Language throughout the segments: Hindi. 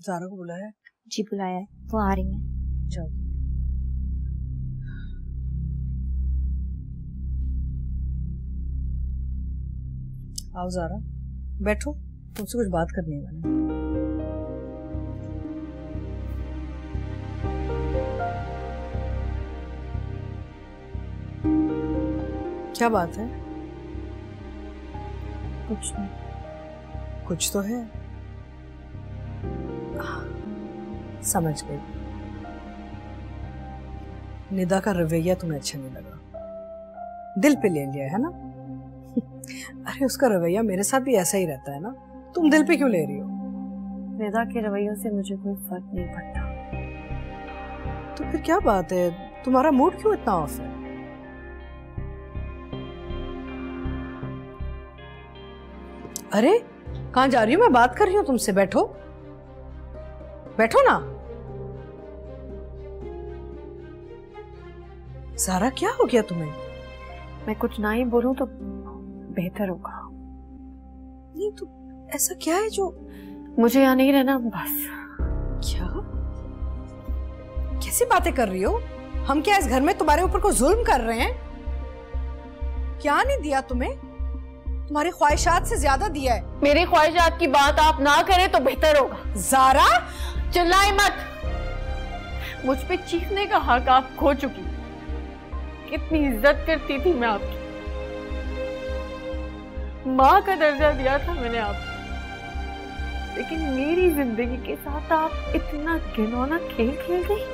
ज़ारा को बुलाया? जी बुलाया है, वो आ रही हैं। चल। आओ ज़ारा, बैठो, तुमसे कुछ बात करनी है मैंने। क्या बात है? कुछ नहीं। कुछ तो है। समझ गई। निदा का रवैया तुम्हें अच्छा नहीं लगा, दिल पे ले लिया है ना? अरे उसका रवैया मेरे साथ भी ऐसा ही रहता है ना, तुम दिल पे क्यों ले रही हो? निदा के रवैयों से मुझे कोई फर्क नहीं पड़ता। तो फिर क्या बात है, तुम्हारा मूड क्यों इतना ऑफ है? अरे कहाँ जा रही हो? मैं बात कर रही हूँ तुमसे, बैठो बैठो ना। ज़ारा क्या हो गया तुम्हें? मैं कुछ ना ही बोलूं तो बेहतर होगा। नहीं तो ऐसा क्या है जो मुझे यहाँ नहीं रहना बस। क्या कैसी बातें कर रही हो? हम क्या इस घर में तुम्हारे ऊपर कोई जुल्म कर रहे हैं? क्या नहीं दिया तुम्हें? तुम्हारी ख्वाहिशात से ज्यादा दिया है। मेरी ख्वाहिशात की बात आप ना करें तो बेहतर होगा। ज़ारा चिल्लाए मत, मुझ पे चीखने का हक आप खो चुकी। कितनी इज्जत करती थी मैं आपकी, माँ का दर्जा दिया था मैंने आपको, लेकिन मेरी जिंदगी के साथ आप इतना घिनौना खेल खेल गई।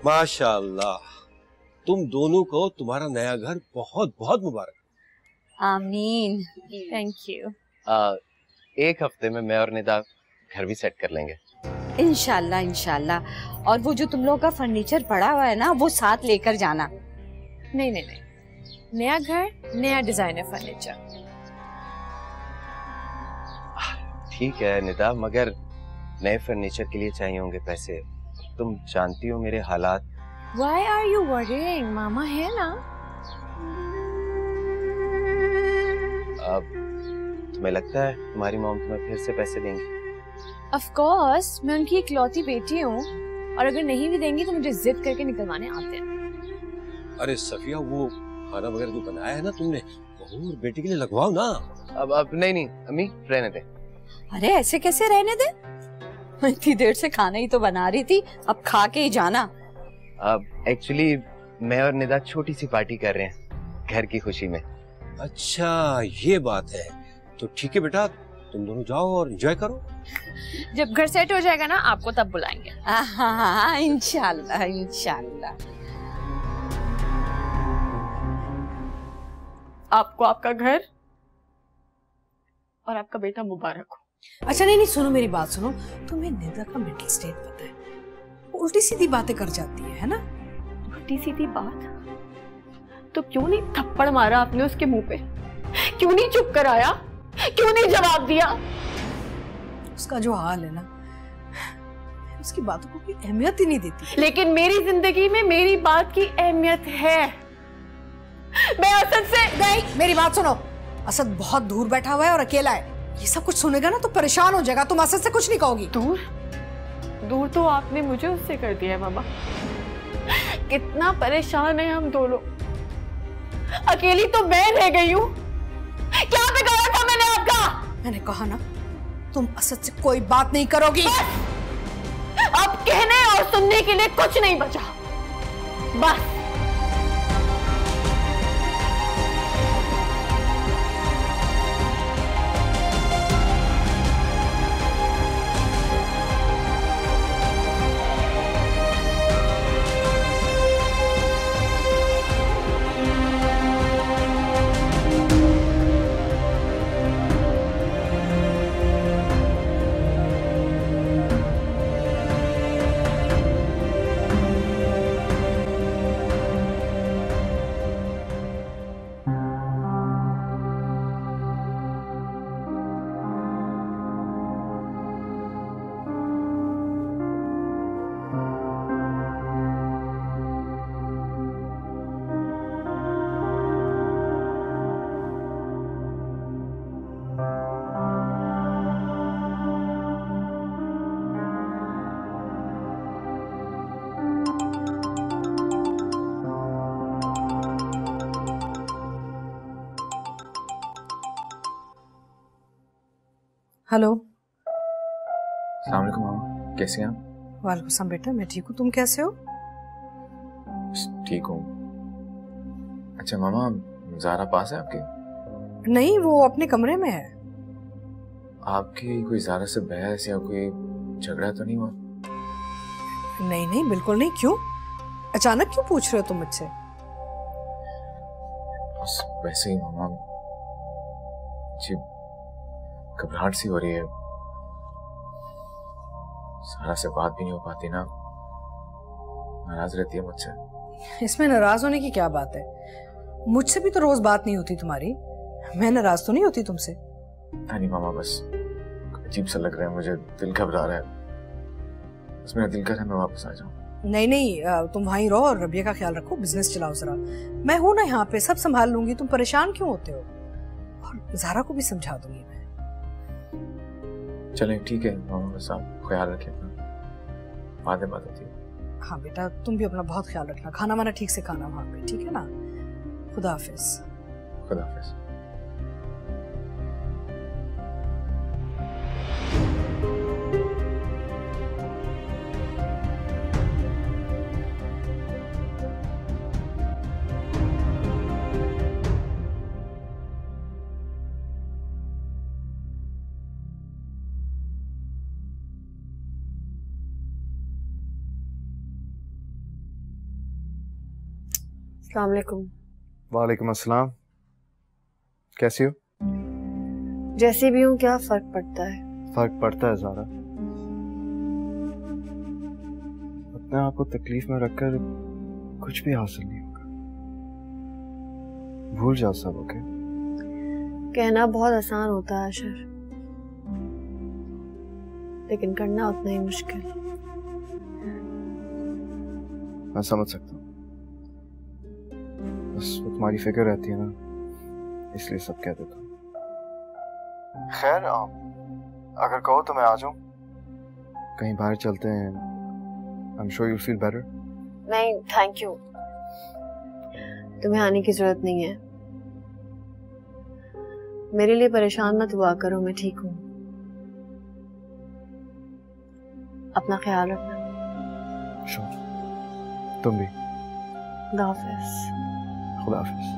माशाअल्लाह, तुम दोनों को तुम्हारा नया घर बहुत बहुत मुबारक। आमीन। Thank you. एक हफ्ते में मैं और निदा घर भी सेट कर लेंगे इंशाल्लाह इंशाल्लाह। और वो जो तुम लोगों का फर्नीचर पड़ा हुआ है ना, वो साथ लेकर जाना। नहीं नहीं नहीं, नया घर नया डिजाइनर फर्नीचर। ठीक है निदा, मगर नए फर्नीचर के लिए चाहिए होंगे पैसे। तुम जानती हो मेरे हालात। Why are you worrying? मामा है ना। अब तुम्हें लगता है तुम्हारी मॉम तुम्हें फिर से पैसे देंगी? Of course, मैं उनकी इकलौती बेटी हूँ, और अगर नहीं भी देंगी तो मुझे जिद करके निकलवाने आते हैं। अरे सफिया, वो खाना वगैरह जो बनाया है ना तुमने, बहू और बेटी के लिए लगवाओ ना। अब नहीं अम्मी, रहने दे। अरे ऐसे कैसे रहने दे? इतनी देर से खाना ही तो बना रही थी, अब खा के ही जाना। अब एक्चुअली मैं और निदा छोटी सी पार्टी कर रहे हैं घर की खुशी में। अच्छा ये बात है, तो ठीक है बेटा, तुम दोनों जाओ और एंजॉय करो। जब घर सेट हो जाएगा ना, आपको तब बुलाएंगे। हाँ इंशाल्लाह इंशाल्लाह। आपको आपका घर और आपका बेटा मुबारक हो। अच्छा नहीं, सुनो मेरी बात सुनो। तुम्हें निदा का मेंटल स्टेट पता है, वो उल्टी सीधी बातें कर जाती है ना? उल्टी सीधी बात? तो क्यों नहीं थप्पड़ मारा आपने उसके मुंह पे? क्यों नहीं चुप कराया? क्यों नहीं जवाब दिया? उसका जो हाल है ना, उसकी बातों को कोई अहमियत ही नहीं देती। लेकिन मेरी जिंदगी में मेरी बात की अहमियत है। मैं असद से नहीं, मेरी बात सुनो। असद बहुत दूर बैठा हुआ है और अकेला है, ये सब कुछ सुनेगा ना तो परेशान हो जाएगा। तुम असद से कुछ नहीं कहोगी। दूर तो आपने मुझे उससे कर दिया है मामा। कितना परेशान है हम दोनों। अकेली तो मैं रह गई हूँ। क्या बिगाड़ा था मैंने आपका? मैंने कहा ना, तुम असद से कोई बात नहीं करोगी। अब कहने और सुनने के लिए कुछ नहीं बचा, बस। हेलो। अस्सलाम वालेकुम मामा, कैसे हैं आप? वालेकुम सलाम बेटा, मैं ठीक हूँ, तुम कैसे हो? ठीक हूँ। अच्छा मामा, ज़ारा पास है आपके? नहीं, वो अपने कमरे में है। आपकी कोई ज़ारा से बहस या कोई झगड़ा तो नहीं हुआ? नहीं नहीं, बिल्कुल नहीं। क्यों, अचानक क्यों पूछ रहे हो तुम मुझसे? बस वैसे ही मामा, जी घबराहट सी हो रही है। ज़ारा से बात भी नहीं हो पाती ना, नाराज रहती है मुझसे। इसमें नाराज होने की क्या बात है? मुझसे भी तो रोज बात नहीं होती तुम्हारी, मैं नाराज तो नहीं होती तुमसे। नहीं मामा, बस अजीब सा लग रहा है मुझे, दिल घबरा रहा है। बस मेरा दिल कर है मैं वापस आ जाऊं। नहीं नहीं, तुम वहीं रहो और रबिया का ख्याल रखो, बिजनेस चलाओ जरा। मैं हूं ना यहाँ पे, सब संभाल लूंगी, तुम परेशान क्यों होते हो? और ज़ारा को भी समझा दूंगी मैं। चलें ठीक है मामा, बस आप ख्याल रखें अपना, बाद में बात होती है। हाँ बेटा, तुम भी अपना बहुत ख्याल रखना, खाना वाना ठीक से खाना वहाँ पे, ठीक है ना? खुदा हाफिज। खुदा हाफिज। अस्सलाम वालेकुम। वालेकुम अस्सलाम। कैसी हो? जैसी भी हूँ, क्या फर्क पड़ता है? फर्क पड़ता है ज़ारा। अपने आप को तकलीफ में रखकर कुछ भी हासिल नहीं होगा। भूल जाओ सब, ओके? कहना बहुत आसान होता है आशर, लेकिन करना उतना ही मुश्किल। मैं समझ सकता हूँ, बस वो तुम्हारी फिक्र रहती है ना, इसलिए सब कह देता हूँ। खैर, अगर कहो तो मैं आ जाऊं, कहीं बाहर चलते हैं। I'm sure you feel better. नहीं थैंक यू, तुम्हें आने की जरूरत नहीं है। मेरे लिए परेशान मत हुआ करो, मैं ठीक हूँ। अपना ख्याल रखना। Sure. तुम भी। खुदा हाफिज। खुदा हाफिज।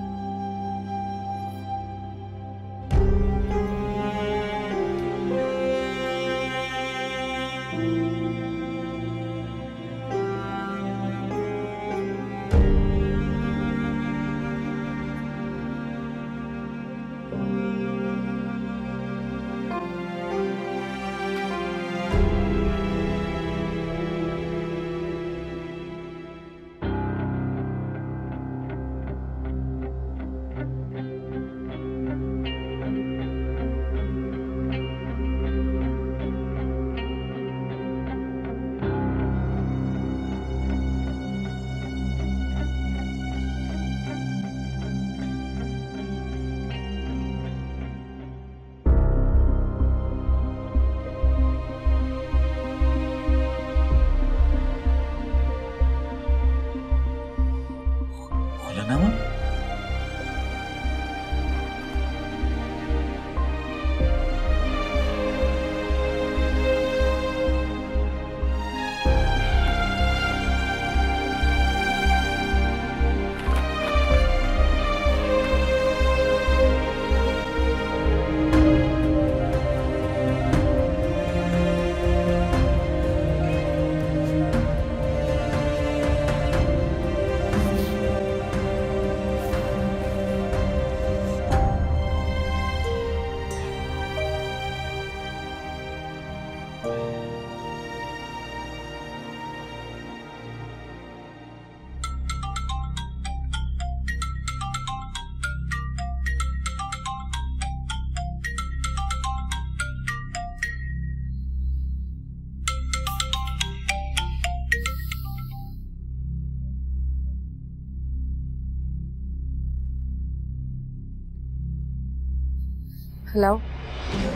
हेलो।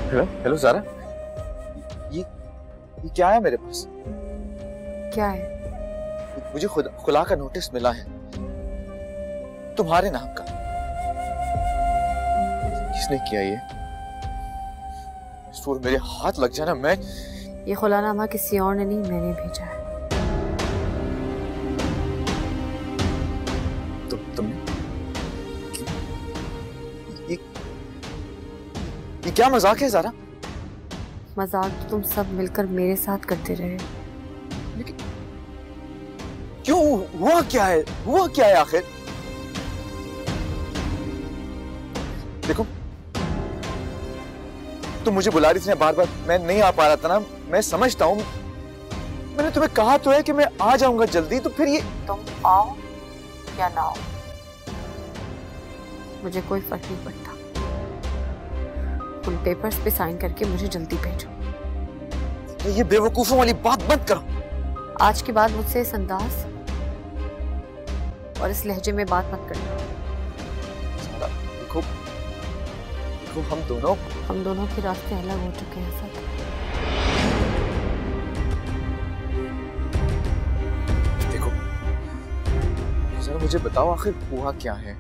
हेलो हेलो ज़ारा, ये क्या है मेरे पास? क्या है? मुझे खुला का नोटिस मिला है तुम्हारे नाम का। किसने किया ये? सूर मेरे हाथ लग जाए ना, मैं ये खुलानामा किसी और ने नहीं, मैंने भेजा है। तुमने ये क्या मजाक है ज़ारा? मजाक तो तुम सब मिलकर मेरे साथ करते रहे। लेकिन क्यों? हुआ क्या है? हुआ क्या है आखिर? देखो, तुम मुझे बुला रही थी ना बार बार, मैं नहीं आ पा रहा था ना, मैं समझता हूँ। मैंने तुम्हें कहा तो है कि मैं आ जाऊंगा जल्दी, तो फिर ये तुम आओ या ना आओ, मुझे कोई फर्क नहीं पड़ता। उन पेपर्स पे साइन करके मुझे जल्दी भेजो। ये बेवकूफों वाली बात बंद करो। आज के बाद मुझसे इस अंदाज और इस लहजे में बात मत करना। देखो, हम दोनों के रास्ते अलग हो चुके हैं सब। देखो जरा मुझे बताओ आखिर हुआ क्या है?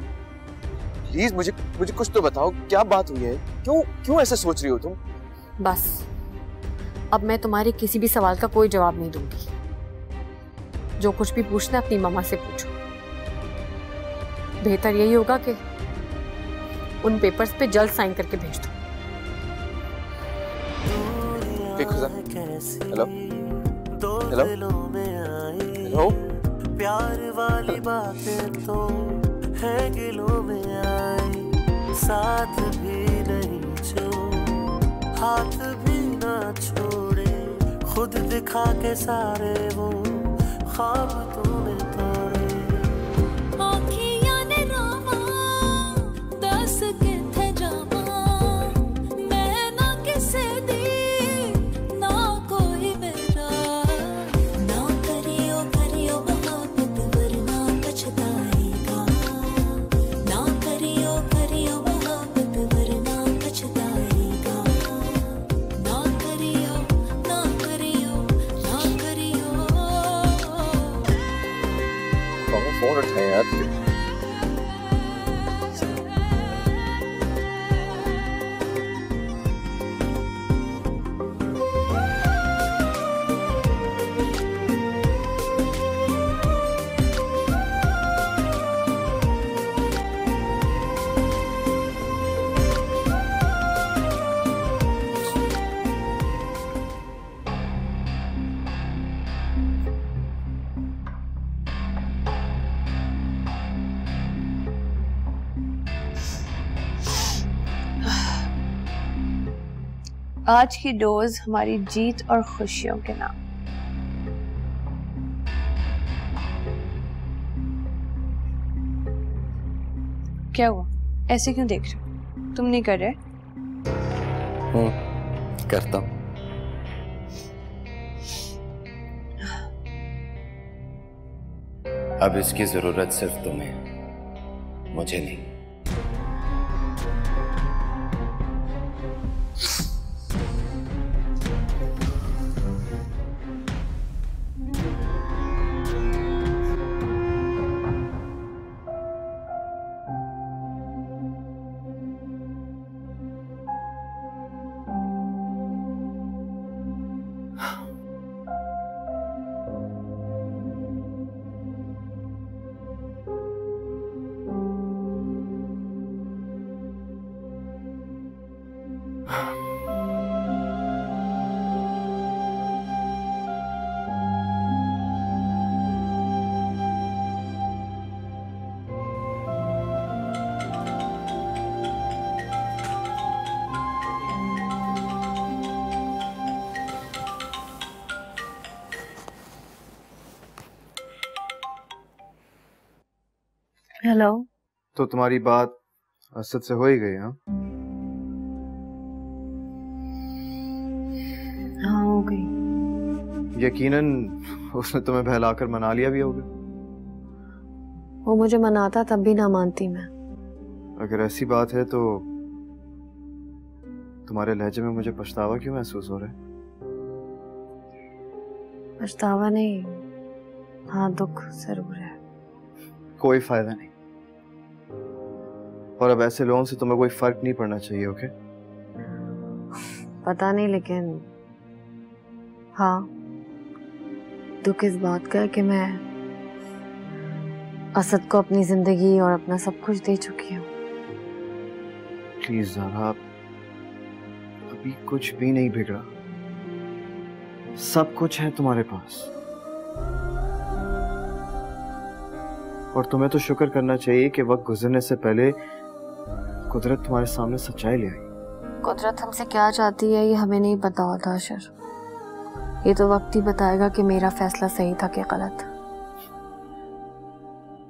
प्लीज मुझे कुछ तो बताओ, क्या बात हुई है? क्यों ऐसा सोच रही हो तुम? बस अब मैं तुम्हारे किसी भी सवाल का कोई जवाब नहीं दूंगी। जो कुछ भी पूछना अपनी मम्मा से पूछो। बेहतर यही होगा कि उन पेपर्स पे जल्द साइन करके भेज दो। हेलो हेलो हेलो, प्यार वाली बातें तो है गिलों में आई, साथ भी नहीं जो हाथ भी ना छोड़े, खुद दिखा के सारे वो ख्वाब तूने तोड़े। फोन उठाए यार। आज की डोज हमारी जीत और खुशियों के नाम। क्या हुआ? ऐसे क्यों देख रहे हो? तुम नहीं कर रहे? करता हूं। अब इसकी जरूरत सिर्फ तुम्हें, मुझे नहीं। हेलो। तो तुम्हारी बात असद से हो ही गई? हाँ हो गई। यकीनन उसने तुम्हें बहलाकर मना लिया भी होगा। वो मुझे मनाता तब भी ना मानती मैं। अगर ऐसी बात है तो तुम्हारे लहजे में मुझे पछतावा क्यों महसूस हो रहा है? पछतावा नहीं, हाँ दुख जरूर है। कोई फायदा नहीं, और अब ऐसे लोगों से तुम्हें कोई फर्क नहीं पड़ना चाहिए। ओके? पता नहीं, लेकिन हाँ, दुख इस बात का है कि मैं असद को अपनी जिंदगी और अपना सब कुछ दे चुकी हूँ। प्लीज ज़ारा, अभी कुछ भी नहीं बिगड़ा, सब कुछ है तुम्हारे पास। और तुम्हें तो शुक्र करना चाहिए कि वक्त गुजरने से पहले कुदरत तुम्हारे सामने सच्चाई ले आई। कुदरत हमसे क्या चाहती है ये हमें नहीं पता होता अशर। ये तो वक्त ही बताएगा कि मेरा फैसला सही था कि गलत।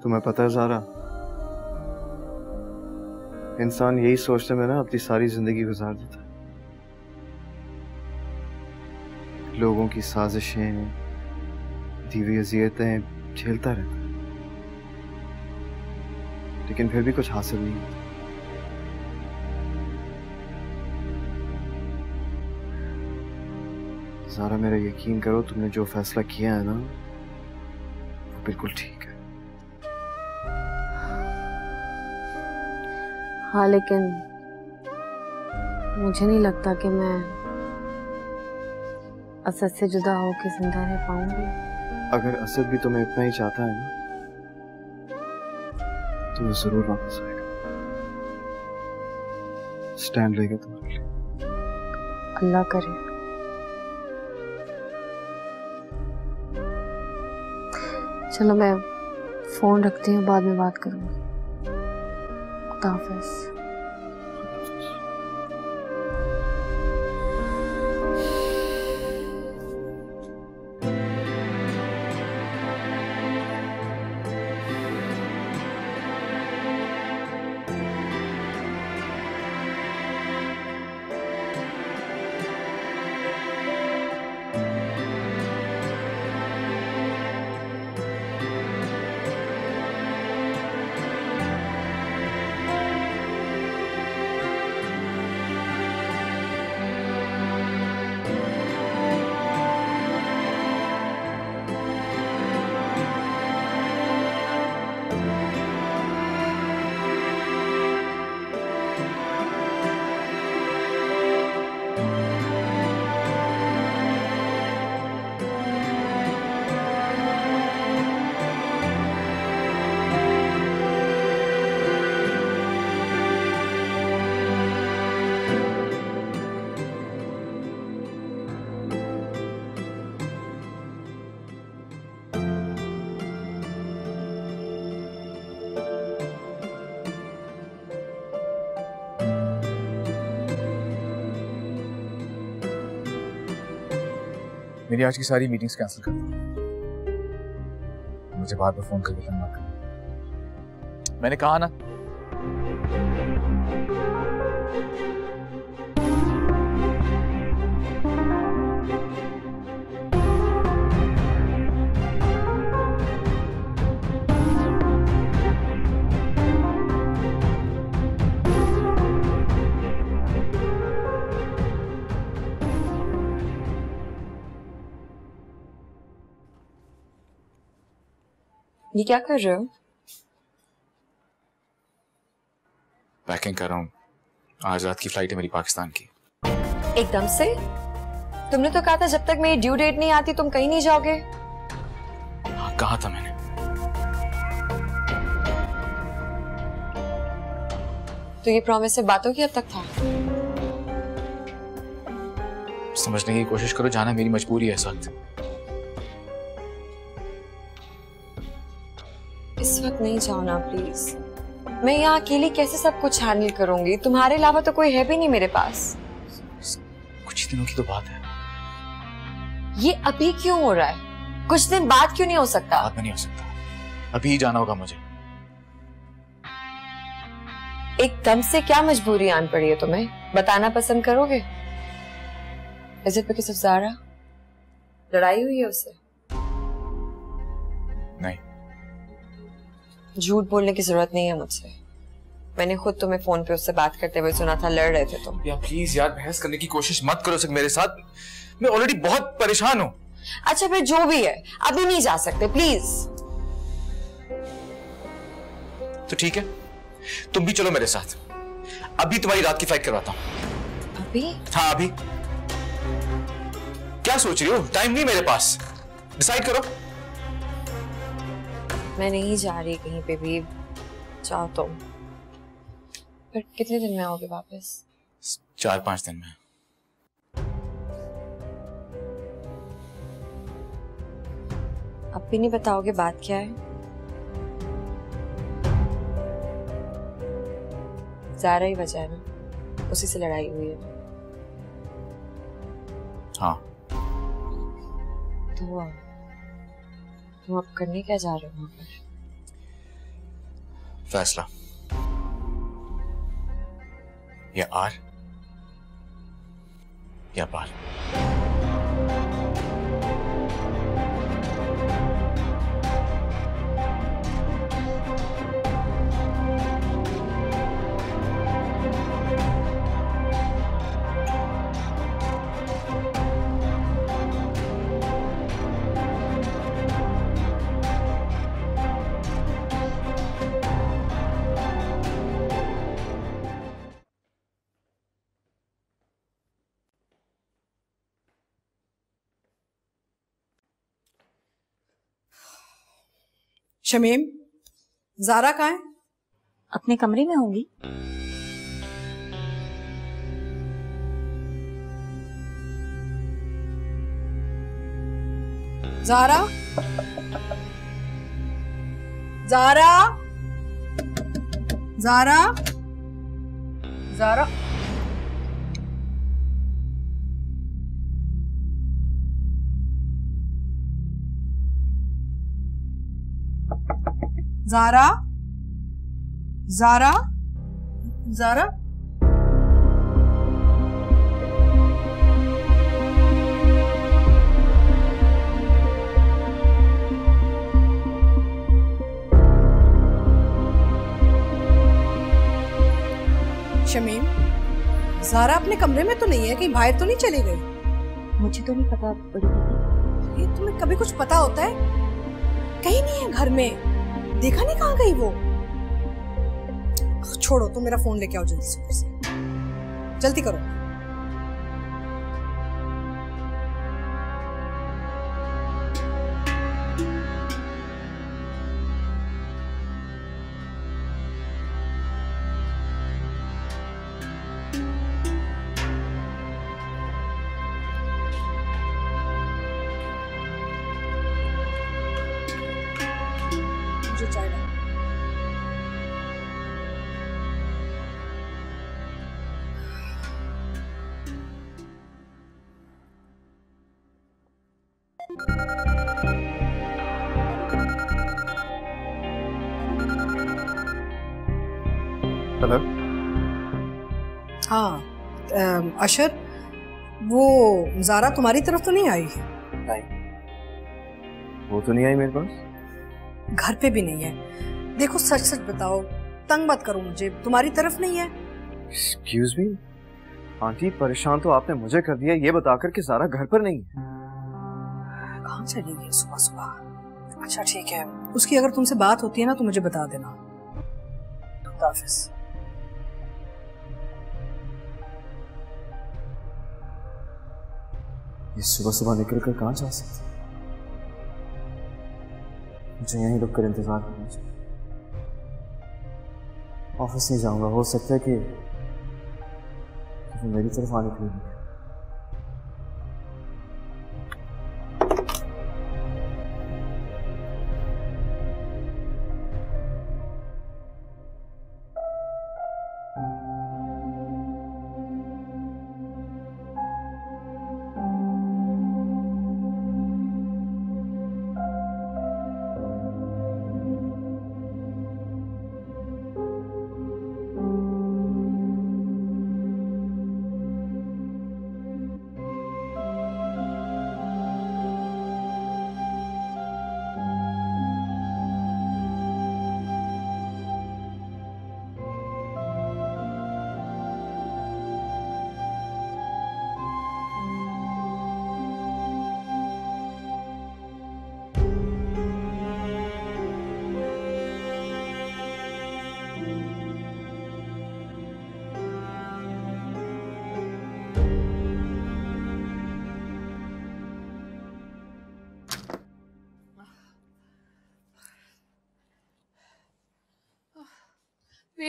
तुम्हें पता है ज़ारा, इंसान यही सोचने में ना अपनी सारी जिंदगी गुजार देता है। लोगों की साजिशें, दी हुई अज़ियतें झेलता रहता है, लेकिन फिर भी कुछ हासिल नहीं होता। ज़ारा, मेरा यकीन करो, तुमने जो फैसला किया है ना, वो बिल्कुल ठीक है। हाँ, लेकिन मुझे नहीं लगता कि मैं असद से जुदा होकर जिंदा रह पाऊंगी। अगर असद भी तुम्हें इतना ही चाहता है ना, तो वो जरूर वापस आएगा, स्टैंड लेगा तुम्हारे लिए। अल्लाह करे। चलो मैं फोन रखती हूँ, बाद में बात करूंगी। खुदा हाफिज़। मेरी आज की सारी मीटिंग्स कैंसिल कर दो। मुझे बाद में फोन करके तंग मत करना। मैंने कहा ना। ये क्या कर रहे हो? पैकिंग कर रहा हूँ, आज रात की फ्लाइट है मेरी पाकिस्तान की। एकदम से? तुमने तो कहा था जब तक मेरी ड्यू डेट नहीं आती तुम कहीं नहीं जाओगे। हाँ, कहा था मैंने। तो ये प्रॉमिस से बातों की हद तक था? समझने की कोशिश करो, जाना मेरी मजबूरी है इस वक्त। इस वक्त नहीं जाओ ना प्लीज। मैं यहाँ अकेली कैसे सब कुछ हैंडल करूंगी? तुम्हारे अलावा तो कोई है भी नहीं मेरे पास। कुछ दिनों की तो बात है। ये अभी क्यों हो रहा है? कुछ दिन बाद क्यों नहीं हो सकता? बाद में नहीं हो सकता, अभी ही जाना होगा मुझे। एकदम से क्या मजबूरी आन पड़ी है तुम्हें? बताना पसंद करोगे? Is it because of Zara? लड़ाई हुई है उससे? नहीं। झूठ बोलने की जरूरत नहीं है मुझसे। मैंने खुद तुम्हें फोन पे उससे बात करते हुए सुना था, लड़ रहे थे तुम। यार प्लीज यार, बहस करने की कोशिश मत करो मेरे साथ। मैं ऑलरेडी बहुत परेशान हूँ। अच्छा फिर जो भी है, अभी नहीं जा सकते प्लीज। तो ठीक है, तुम भी चलो मेरे साथ। अभी तुम्हारी रात की फ्लाइट करवाता हूँ। अभी? हाँ अभी। क्या सोच रही हो? टाइम नहीं मेरे पास, डिसाइड करो। मैं नहीं जा रही कहीं पे भी, जाओ तुम। पर कितने दिन में आओगे वापस? 4-5 दिन में। अब भी नहीं बताओगे बात क्या है? ज़ारा ही वजह है ना, उसी से लड़ाई हुई है। हाँ। तो तुम अब करने क्या जा रहे हो वहां पर? फैसला, या आर या पार। शमीम, ज़ारा कहाँ है? अपने कमरे में होंगी। ज़ारा, ज़ारा, ज़ारा, ज़ारा। ज़ारा, ज़ारा, ज़ारा। शमीम, ज़ारा अपने कमरे में तो नहीं है, कहीं बाहर तो नहीं चली गई? मुझे तो नहीं पता बड़ी दीदी। ये तुम्हें कभी कुछ पता होता है? कहीं नहीं है घर में, देखा नहीं कहाँ गई वो? छोड़ो, तुम मेरा फोन लेके आओ जल्दी से, ऊपर से जल्दी करो। मुझे चाय ला। हेलो। हाँ अशर, वो ज़ारा तुम्हारी तरफ तो नहीं आई? नहीं, वो तो नहीं आई मेरे पास। घर पे भी नहीं है। देखो सच सच बताओ, तंग मत करो मुझे, तुम्हारी तरफ नहीं है? एक्सक्यूज मी आंटी, परेशान तो आपने मुझे कर दिया ये बताकर कि ज़ारा घर पर नहीं है। कहाँ चली गई सुबह सुबह? अच्छा ठीक है, उसकी अगर तुमसे बात होती है ना तो मुझे बता देना। खुदा हाफिज़। ये सुबह सुबह निकल कर कहाँ जा सकती? मुझे यहीं रुक कर इंतजार करना चाहिए। ऑफिस नहीं जाऊंगा, हो सकता है कि मेरी तरफ आने के लिए।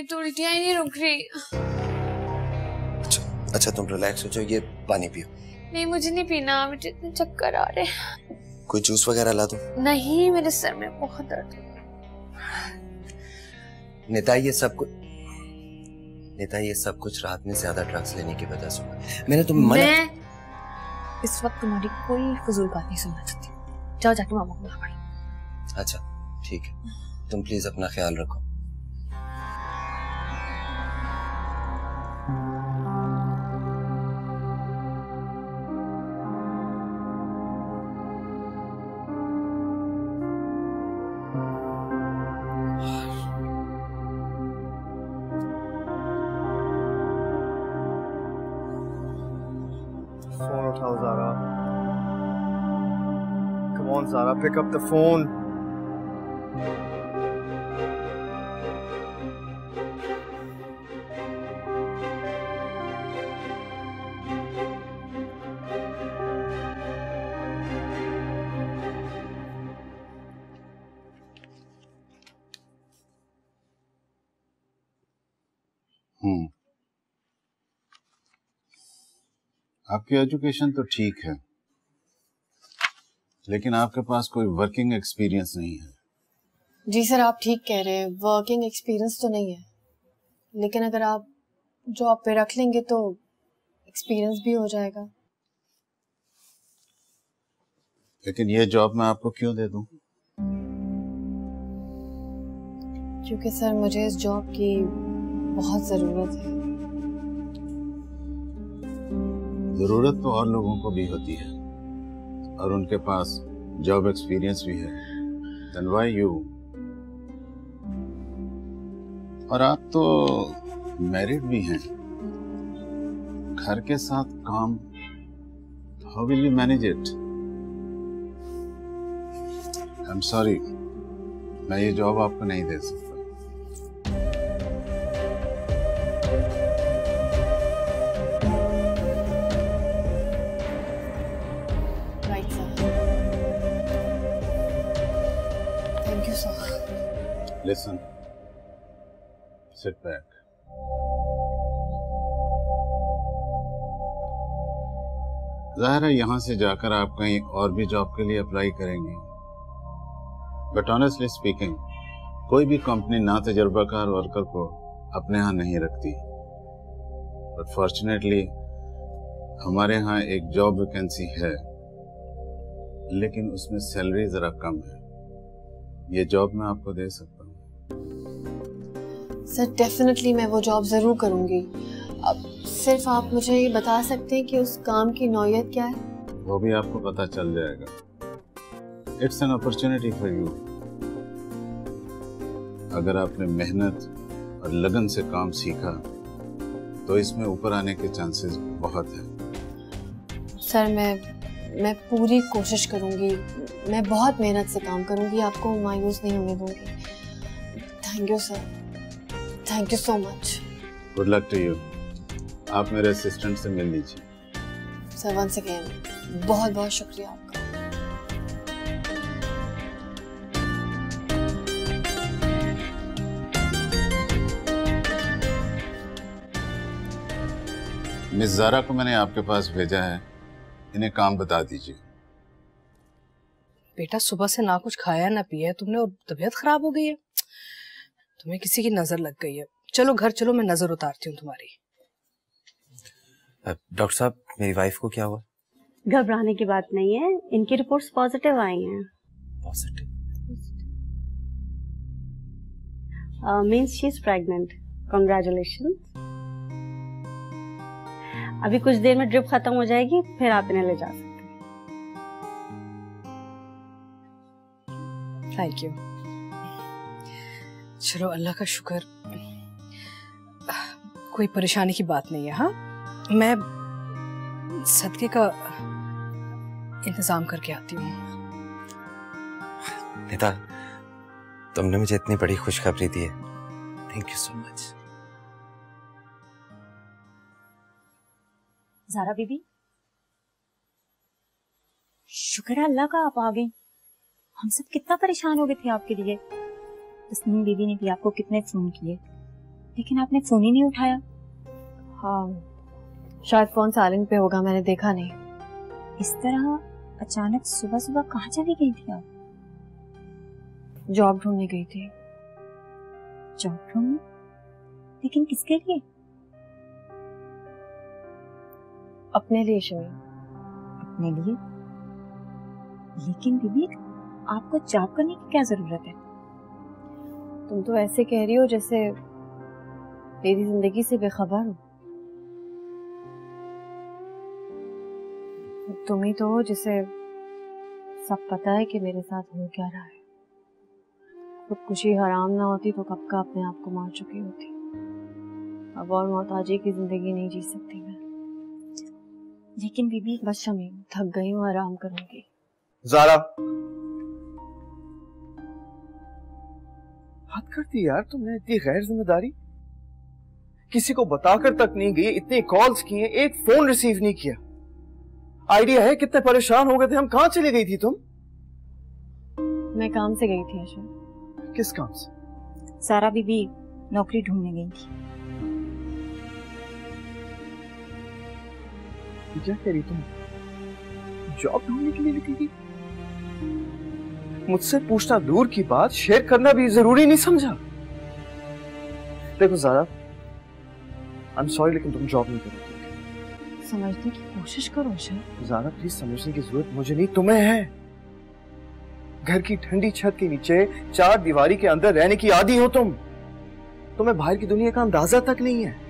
मेरी तो उल्टियां ही नहीं रुक रही। अच्छा तुम रिलैक्स हो जाओ, ये पानी पियो। नहीं मुझे नहीं पीना, मुझे इतने चक्कर आ रहे हैं। कोई जूस वगैरह ला दूं? नहीं मेरे सर में बहुत दर्द है। नेता ये सब कुछ रात में ज्यादा ड्रग्स लेने की वजह से। मैंने तुम्हें मैं इस वक्त तुम्हारी कोई फजूल बात नहीं सुनना चाहती। जाओ जाके मामा को बुला पड़ी। अच्छा ठीक है, तुम प्लीज अपना ख्याल रखो। Phone उठाओ Zara. Come on Zara, pick up the phone. आपकी एजुकेशन तो ठीक है, लेकिन आपके पास कोई वर्किंग एक्सपीरियंस नहीं है। जी सर आप ठीक कह रहे हैं, वर्किंग एक्सपीरियंस तो नहीं है, लेकिन अगर आप जॉब पे रख लेंगे तो एक्सपीरियंस भी हो जाएगा। लेकिन ये जॉब मैं आपको क्यों दे दूं? क्योंकि सर मुझे इस जॉब की बहुत जरूरत है। जरूरत तो और लोगों को भी होती है और उनके पास जॉब एक्सपीरियंस भी है। Then why you? और आप तो मैरिड भी हैं, घर के साथ काम, how will you manage it? I'm sorry, मैं ये जॉब आपको नहीं दे सकता। Listen, sit back. ज़ाहिर है यहाँ से जाकर आप कहीं और भी जॉब के लिए अप्लाई करेंगे, बट ऑनेस्टली स्पीकिंग कोई भी कंपनी ना तजुर्बाकार वर्कर को अपने यहाँ नहीं रखती। बट फॉर्चुनेटली हमारे यहाँ एक जॉब वैकेंसी है, लेकिन उसमें सैलरी ज़रा कम है। ये जॉब मैं आपको दे सकता हूँ। सर डेफिनेटली मैं वो जॉब जरूर करूंगी। अब सिर्फ आप मुझे ये बता सकते हैं कि उस काम की नौयत क्या है? वो भी आपको पता चल जाएगा। It's an opportunity for you. अगर आपने मेहनत और लगन से काम सीखा तो इसमें ऊपर आने के चांसेस बहुत हैं। सर मैं पूरी कोशिश करूंगी, मैं बहुत मेहनत से काम करूंगी, आपको मायूस नहीं होने दूंगी। Thank you sir, thank you so much. Good luck to you. आप मेरे असिस्टेंट से मिल लीजिए। सर वंस अगेन बहुत बहुत शुक्रिया आपका। मिस ज़ारा को मैंने आपके पास भेजा है, इन्हें काम बता दीजिए। बेटा सुबह से ना कुछ खाया ना पिया है तुमने और तबीयत खराब हो गई है। तुम्हें किसी की नजर लग गई है। चलो घर चलो, मैं नजर उतारती हूँ तुम्हारी। डॉक्टर साहब मेरी वाइफ को क्या हुआ? घबराने की बात नहीं है, इनकी रिपोर्ट्स पॉजिटिव आई हैं। Positive? Means she is pregnant. Congratulations. अभी कुछ देर में ड्रिप खत्म हो जाएगी, फिर आप इन्हें ले जा सकते हैं। Thank you. चलो अल्लाह का शुक्र, कोई परेशानी की बात नहीं है। हाँ मैं सदके का इंतजाम करके आती हूँ। नेता तुमने मुझे इतनी बड़ी खुशखबरी दी है, thank you so much. Zara बीबी, शुक्र है अल्लाह का आप आ गई। हम सब कितना परेशान हो गए थे आपके लिए। तस्नीम बीबी ने भी आपको कितने फोन किए, लेकिन आपने फोन ही नहीं उठाया। हाँ, शायद फोन साइलेंट पे होगा, मैंने देखा नहीं। इस तरह अचानक सुबह सुबह कहाँ चली गई थी आप? जॉब ढूंढने गई थी। जॉब ढूंढने? लेकिन किसके लिए? अपने लिए शमी। अपने लिए? लेकिन बीबी, आपको जॉब करने की क्या जरूरत है? तुम तो ऐसे कह रही हो जैसे मेरी जिंदगी से बेखबर हो। तुम ही तो हो जिसे सब पता है कि मेरे साथ हो क्या रहा है। खुदकुशी हराम ना होती तो कब का अपने आप को मार चुकी होती। अब और मोहताजी की जिंदगी नहीं जी सकती मैं। लेकिन बीबी, बस शमी, थक गई हूँ, आराम करूंगी। ज़ारा, हद करती यार तुमने, इतनी गैर जिम्मेदारी। किसी को बताकर तक नहीं गई, इतने कॉल्स किए, एक फोन रिसीव नहीं किया। आइडिया है कितने परेशान हो गए थे हम। कहाँ चली गई थी तुम? मैं काम से गई थी अशर। किस काम से? सारा बीबी नौकरी ढूंढने गई थी। क्या कह रही तुम? जॉब ढूंढने के लिए निकली थी? मुझसे पूछना दूर की बात, शेयर करना भी जरूरी नहीं समझा। देखो ज़ारा, आई एम सॉरी लेकिन तुम जॉब नहीं करोगे। समझने की कोशिश करो अशर। ज़ारा प्लीज, समझने की जरूरत मुझे नहीं, तुम्हें है। घर की ठंडी छत के नीचे चार दीवारी के अंदर रहने की आदी हो तुम। तुम्हें बाहर की दुनिया का अंदाजा तक नहीं है।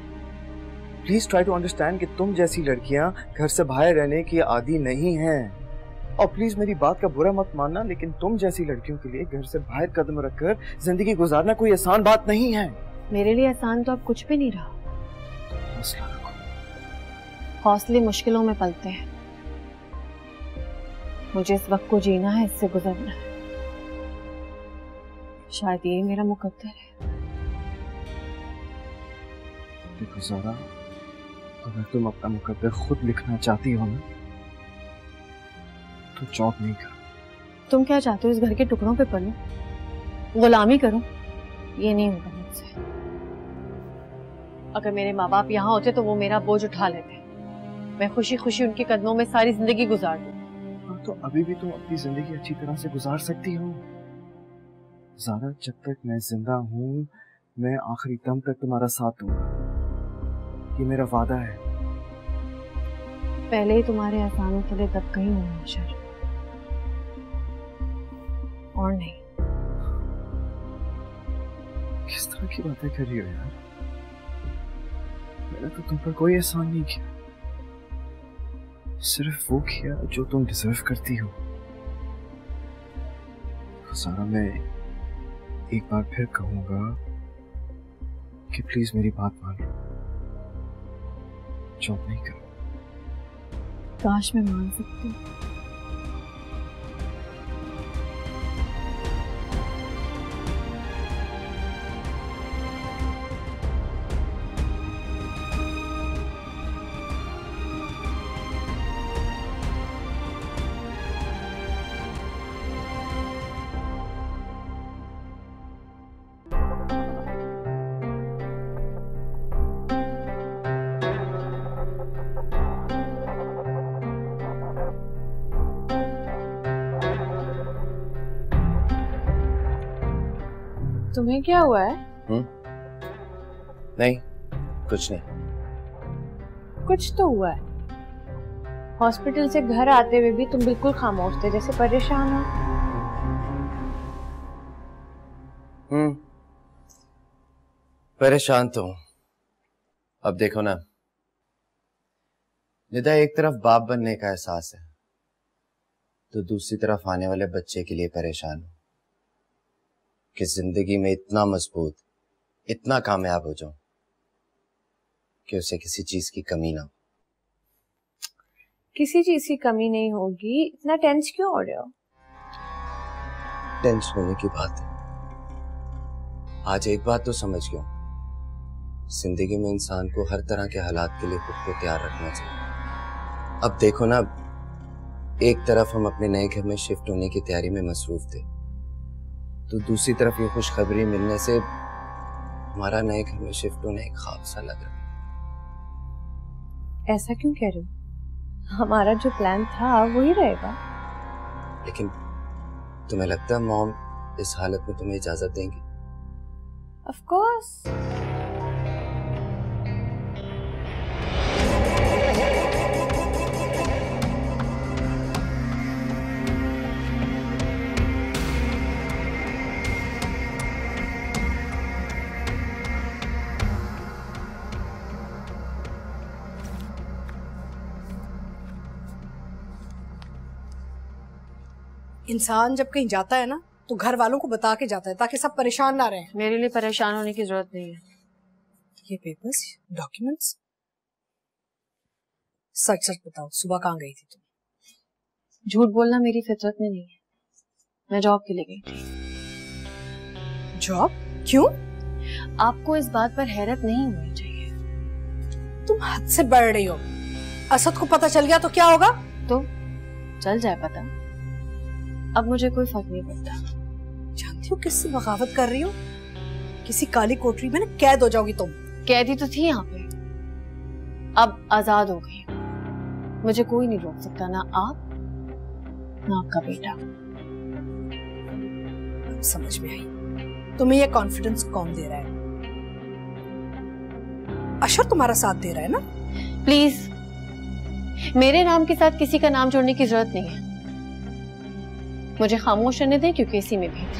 प्लीज ट्राई टू अंडरस्टैंड कि तुम जैसी लड़कियां घर से बाहर रहने की आदी नहीं हैं। और प्लीज मेरी बात का बुरा मत मानना, लेकिन तुम जैसी लड़कियों के लिए घर से बाहर कदम रखकर जिंदगी गुजारना कोई आसान बात नहीं है। मेरे लिए आसान तो अब कुछ भी नहीं रहा। हौसला रखो। हौसले मुश्किलों में पलते हैं। मुझे इस वक्त को जीना है, इससे गुजरना है। शायद यही मेरा मुकद्दर है। देखो ज़ारा, अगर तुम अपना मुकद्दर खुद लिखना चाहती हो ना, तो जॉब नहीं करो। तुम क्या चाहते हो? इस घर के टुकड़ों पे पलूं, गुलामी करूं? ये नहीं होगा मुझसे। अगर मेरे माँ बाप यहाँ होते तो वो मेरा बोझ उठा लेते। मैं खुशी खुशी उनके कदमों में सारी जिंदगी गुजार दूं। हाँ, तो अभी भी तुम अपनी जिंदगी अच्छी तरह से गुजार सकती हो। ज़ारा, जब तक मैं जिंदा हूँ, मैं आखिरी दम तक तुम्हारा साथ दूंगा। ये मेरा वादा है। पहले ही तुम्हारे एहसानों तले दब गई हूँ अशर, और नहीं। किस तरह की बातें कर रही हो यार? मैंने तो तुम पर कोई एहसान नहीं किया, सिर्फ वो किया जो तुम डिजर्व करती हो। ज़ारा, मैं एक बार फिर कहूंगा कि प्लीज मेरी बात मान लो, जॉब नहीं करो। काश मैं मान सकती हूँ। तुम्हें क्या हुआ है? नहीं, कुछ नहीं। कुछ तो हुआ है। हॉस्पिटल से घर आते हुए भी तुम बिल्कुल खामोश थे, जैसे परेशान हो। परेशान तो हूं। अब देखो ना निदा, एक तरफ बाप बनने का एहसास है तो दूसरी तरफ आने वाले बच्चे के लिए परेशान हूं कि जिंदगी में इतना मजबूत, इतना कामयाब हो जाऊं कि उसे किसी चीज की कमी ना हो। किसी चीज की कमी नहीं होगी, इतना टेंस क्यों हो रहे हो? टेंशन होने की बात है। आज एक बात तो समझ गया, जिंदगी में इंसान को हर तरह के हालात के लिए खुद को तैयार रखना चाहिए। अब देखो ना, एक तरफ हम अपने नए घर में शिफ्ट होने की तैयारी में मसरूफ थे, तो दूसरी तरफ ये खुशखबरी मिलने से हमारा नए घर में शिफ्ट होने एक ख्वाब सा लग रहा। ऐसा क्यों कह रहे हो? हमारा जो प्लान था वही रहेगा। लेकिन तुम्हें लगता है मॉम इस हालत में तुम्हें इजाजत देंगी? Of course. इंसान जब कहीं जाता है ना तो घर वालों को बता के जाता है ताकि सब परेशान ना रहें। मेरे लिए परेशान होने की जरूरत नहीं है। ये पेपर्स, डॉक्यूमेंट्स, सच सच बताओ सुबह कहाँ गई थी तुम? झूठ बोलना मेरी फितरत में नहीं है। मैं जॉब के लिए गई थी। जॉब? क्यों? आपको इस बात पर हैरत नहीं होनी चाहिए। तुम हद से बढ़ रही हो। असद को पता चल गया तो क्या होगा? तो चल जाए पता, अब मुझे कोई फर्क नहीं पड़ता। जानती हो किससे बगावत कर रही हो? किसी काली कोठरी में ना कैद हो जाओगी तुम। कैदी तो थी यहाँ पे, अब आजाद हो गई। मुझे कोई नहीं रोक सकता, ना आप ना आपका बेटा। अब समझ में आई तुम्हें ये कॉन्फिडेंस कौन दे रहा है। अशर तुम्हारा साथ दे रहा है ना? प्लीज मेरे नाम के साथ किसी का नाम जोड़ने की जरूरत नहीं है। मुझे खामोश रहने दें क्योंकि इसी में भेज